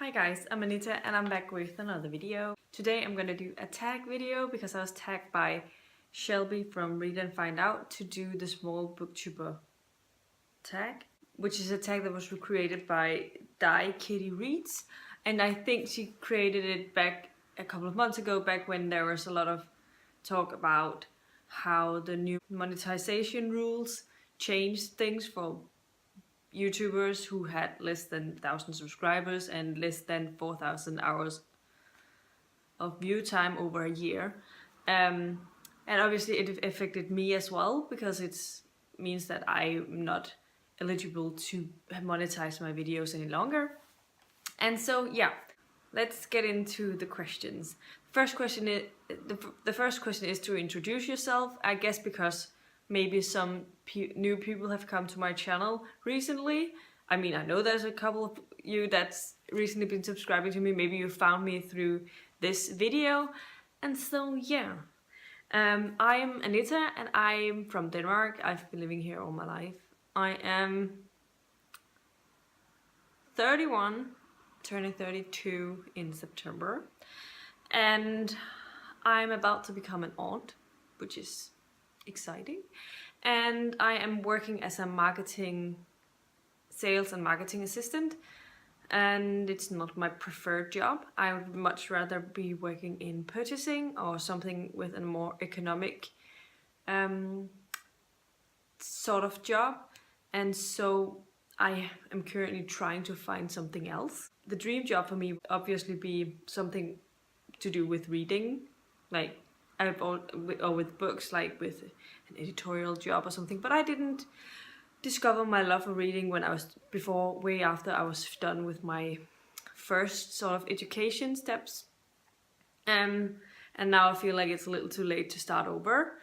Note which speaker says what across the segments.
Speaker 1: Hi guys, I'm Anita and I'm back with another video. Today I'm gonna do a tag video because I was tagged by Shelby from Read and Find Out to do the small Booktuber tag, which is a tag that was created by Kitty Reads, and I think she created it back a couple of months ago, back when there was a lot of talk about how the new monetization rules changed things for YouTubers who had less than 1,000 subscribers and less than 4,000 hours of view time over a year. And obviously it affected me as well, because it means that I'm not eligible to monetize my videos any longer. And so yeah, let's get into the questions. First question is, the first question is to introduce yourself, I guess, because maybe some new people have come to my channel recently. I mean, I know there's a couple of you that's recently been subscribing to me. Maybe you found me through this video. And so yeah, I'm Anita and I'm from Denmark. I've been living here all my life. I am 31, turning 32 in September. And I'm about to become an aunt, which is exciting. And I am working as a sales and marketing assistant, and it's not my preferred job. I would much rather be working in purchasing or something with a more economic sort of job, and so I am currently trying to find something else. The dream job for me would obviously be something to do with reading, like or with books, like with an editorial job or something. But I didn't discover my love for reading when I was way after I was done with my first sort of education steps, and now I feel like it's a little too late to start over,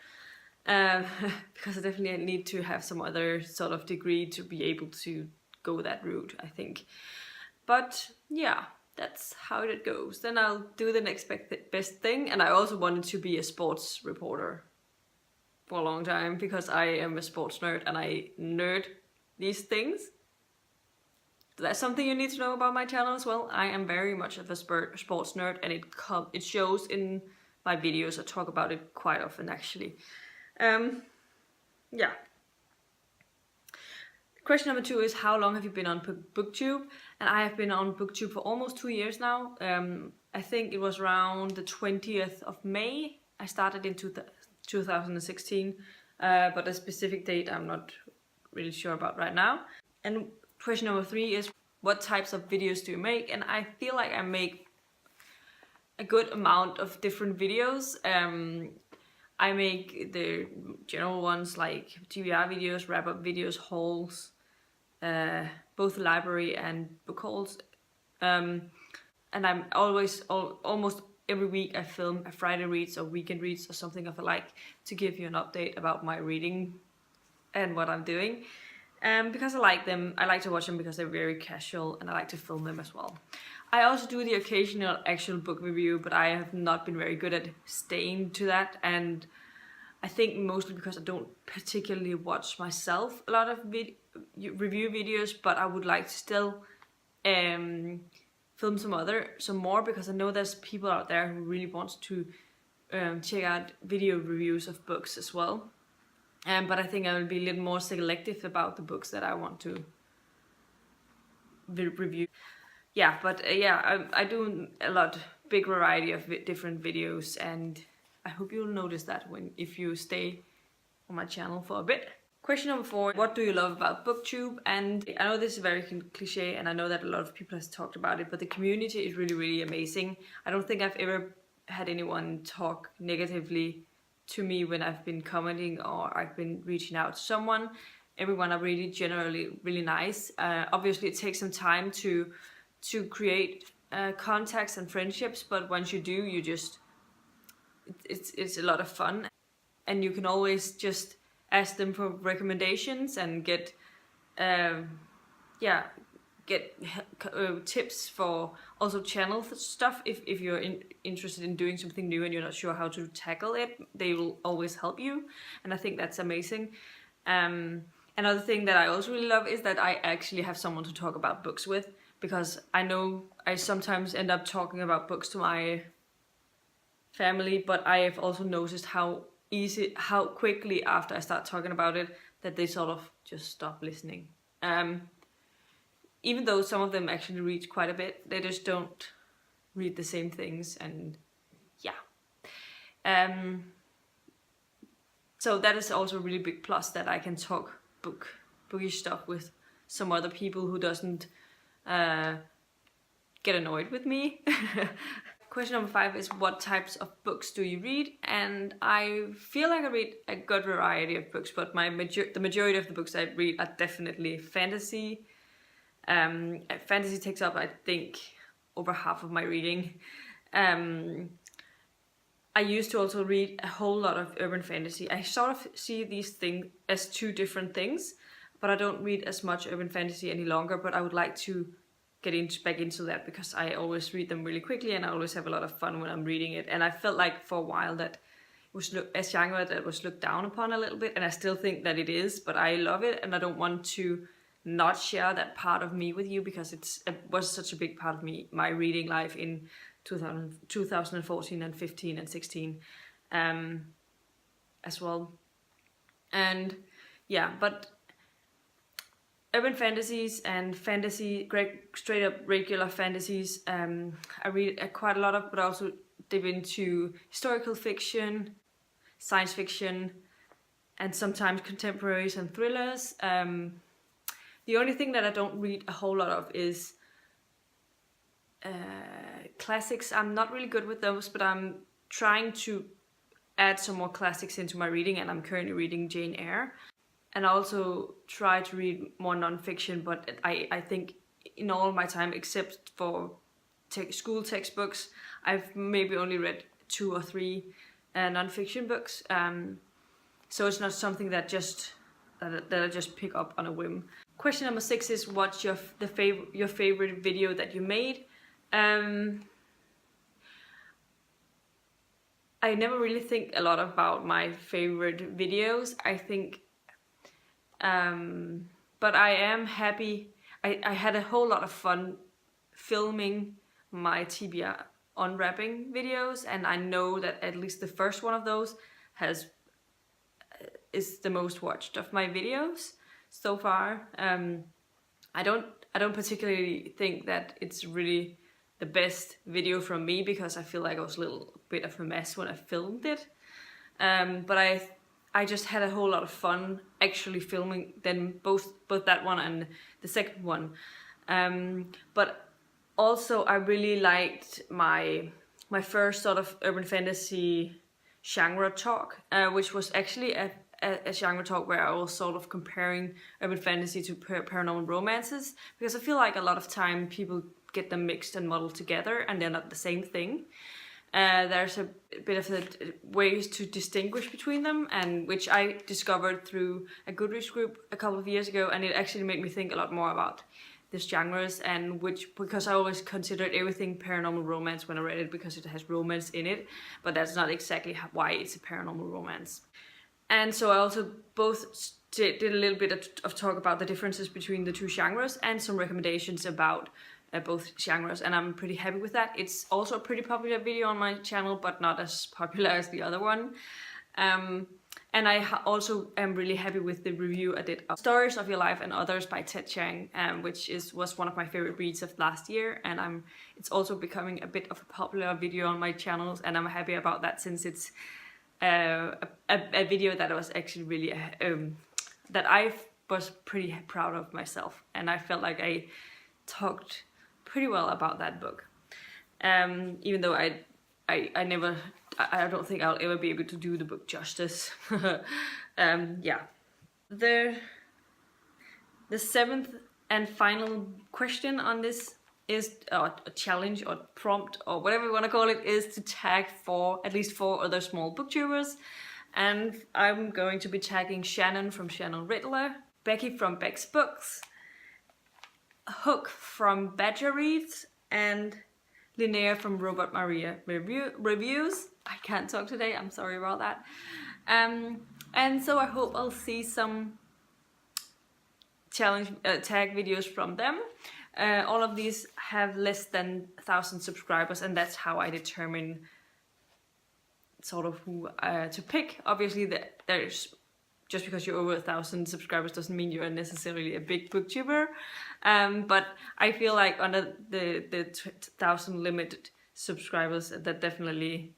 Speaker 1: because I definitely need to have some other sort of degree to be able to go that route, I think. But yeah, that's how it goes. Then I'll do the next best thing. And I also wanted to be a sports reporter for a long time, because I am a sports nerd and I nerd these things. That's something you need to know about my channel as well. I am very much of a sports nerd, and it shows in my videos. I talk about it quite often, actually. Yeah. Question number 2 is, how long have you been on Booktube? And I have been on Booktube for almost 2 years now. I think it was around the 20th of May. I started in 2016, but a specific date I'm not really sure about right now. And question number 3 is, what types of videos do you make? And I feel like I make a good amount of different videos. I make the general ones like TBR videos, wrap-up videos, hauls, both library and book hauls. And I'm almost every week I film a Friday reads or weekend reads or something of the like, to give you an update about my reading and what I'm doing. Because I like them. I like to watch them because they're very casual, and I like to film them as well. I also do the occasional actual book review, but I have not been very good at staying to that, and I think mostly because I don't particularly watch myself a lot of review videos, but I would like to still film some more, because I know there's people out there who really want to check out video reviews of books as well. But I think I will be a little more selective about the books that I want to review. Yeah, but yeah, I do a big variety of different videos, and I hope you'll notice that if you stay on my channel for a bit. Question number 4, what do you love about Booktube? And I know this is very cliche, and I know that a lot of people have talked about it, but the community is really, really amazing. I don't think I've ever had anyone talk negatively to me when I've been commenting or I've been reaching out to someone. Everyone are really generally really nice. Obviously it takes some time to create contacts and friendships, but once you do, it's a lot of fun, and you can always just ask them for recommendations and get tips for also channel stuff. If you're interested in doing something new and you're not sure how to tackle it, they will always help you, and I think that's amazing. Another thing that I also really love is that I actually have someone to talk about books with, because I know I sometimes end up talking about books to my family, but I have also noticed how quickly after I start talking about it that they sort of just stop listening. Even though some of them actually read quite a bit, they just don't read the same things, and yeah. So that is also a really big plus, that I can talk bookish stuff with some other people who doesn't get annoyed with me. Question number 5 is, what types of books do you read? And I feel like I read a good variety of books, but the majority of the books I read are definitely fantasy. Fantasy takes up, I think, over half of my reading. I used to also read a whole lot of urban fantasy. I sort of see these things as two different things, but I don't read as much urban fantasy any longer, but I would like to get back into that, because I always read them really quickly and I always have a lot of fun when I'm reading it. And I felt like for a while that it was a genre that was looked down upon a little bit, and I still think that it is, but I love it, and I don't want to not share that part of me with you, because it was such a big part of my reading life in 2014 and 15 and 16 as well. And yeah, but urban fantasies and fantasy, straight up regular fantasies, I read quite a lot of, but I also dip into historical fiction, science fiction, and sometimes contemporaries and thrillers. The only thing that I don't read a whole lot of is classics. I'm not really good with those, but I'm trying to add some more classics into my reading, and I'm currently reading Jane Eyre. And I also try to read more non-fiction, but I think in all my time, except for school textbooks, I've maybe only read 2 or 3 non-fiction books. So it's not something that I just pick up on a whim. Question number 6 is, what's your favorite video that you made? I never really think a lot about my favorite videos, I think. But I am happy. I had a whole lot of fun filming my TBR unwrapping videos, and I know that at least the first one of those is the most watched of my videos so far. I don't particularly think that it's really the best video from me, because I feel like I was a little bit of a mess when I filmed it. But I just had a whole lot of fun actually filming then both that one and the second one. But also I really liked my first sort of urban fantasy genre talk, which was actually a genre talk where I was sort of comparing urban fantasy to paranormal romances, because I feel like a lot of time people get them mixed and muddled together, and they're not the same thing. There's a bit of ways to distinguish between them, and which I discovered through a Goodreads group a couple of years ago, and it actually made me think a lot more about these genres, and because I always considered everything paranormal romance when I read it, because it has romance in it, but that's not exactly why it's a paranormal romance. And so I also both did a little bit of talk about the differences between the two genres, and some recommendations about both genres, and I'm pretty happy with that. It's also a pretty popular video on my channel, but not as popular as the other one. And I also am really happy with the review I did of Stories of Your Life and Others by Ted Chiang, which was one of my favorite reads of last year, and it's also becoming a bit of a popular video on my channel, and I'm happy about that, since it's a video that was actually really that I was pretty proud of myself, and I felt like I talked pretty well about that book, even though I don't think I'll ever be able to do the book justice. Yeah. The 7th and final question on this is a challenge or prompt or whatever you want to call it, is to tag at least 4 other small booktubers, and I'm going to be tagging Shannon from Shannon Riddler, Becky from Beck's Books, Hook from Badger Reads, and Linnea from Robot Maria Reviews. I can't talk today, I'm sorry about that. And so I hope I'll see some challenge tag videos from them. all of these have less than 1,000 subscribers, and that's how I determine sort of who to pick. Obviously, there's just because you're over 1,000 subscribers doesn't mean you're necessarily a big booktuber. But I feel like under the 1,000 limited subscribers, that definitely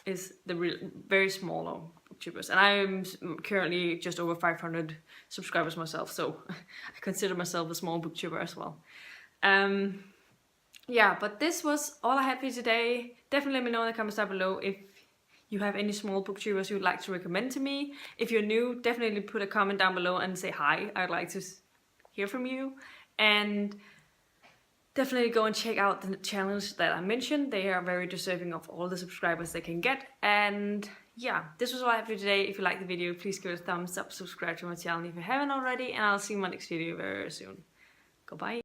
Speaker 1: is the very smaller booktubers. And I'm currently just over 500 subscribers myself, so I consider myself a small booktuber as well. Yeah, but this was all I had for you today. Definitely let me know in the comments down below if you have any small booktubers you'd like to recommend to me. If you're new, definitely put a comment down below and say hi. I'd like to hear from you. And definitely go and check out the channels that I mentioned. They are very deserving of all the subscribers they can get. And yeah, this was all I have for you today. If you liked the video, please give it a thumbs up, subscribe to my channel if you haven't already, and I'll see you in my next video very soon. Goodbye.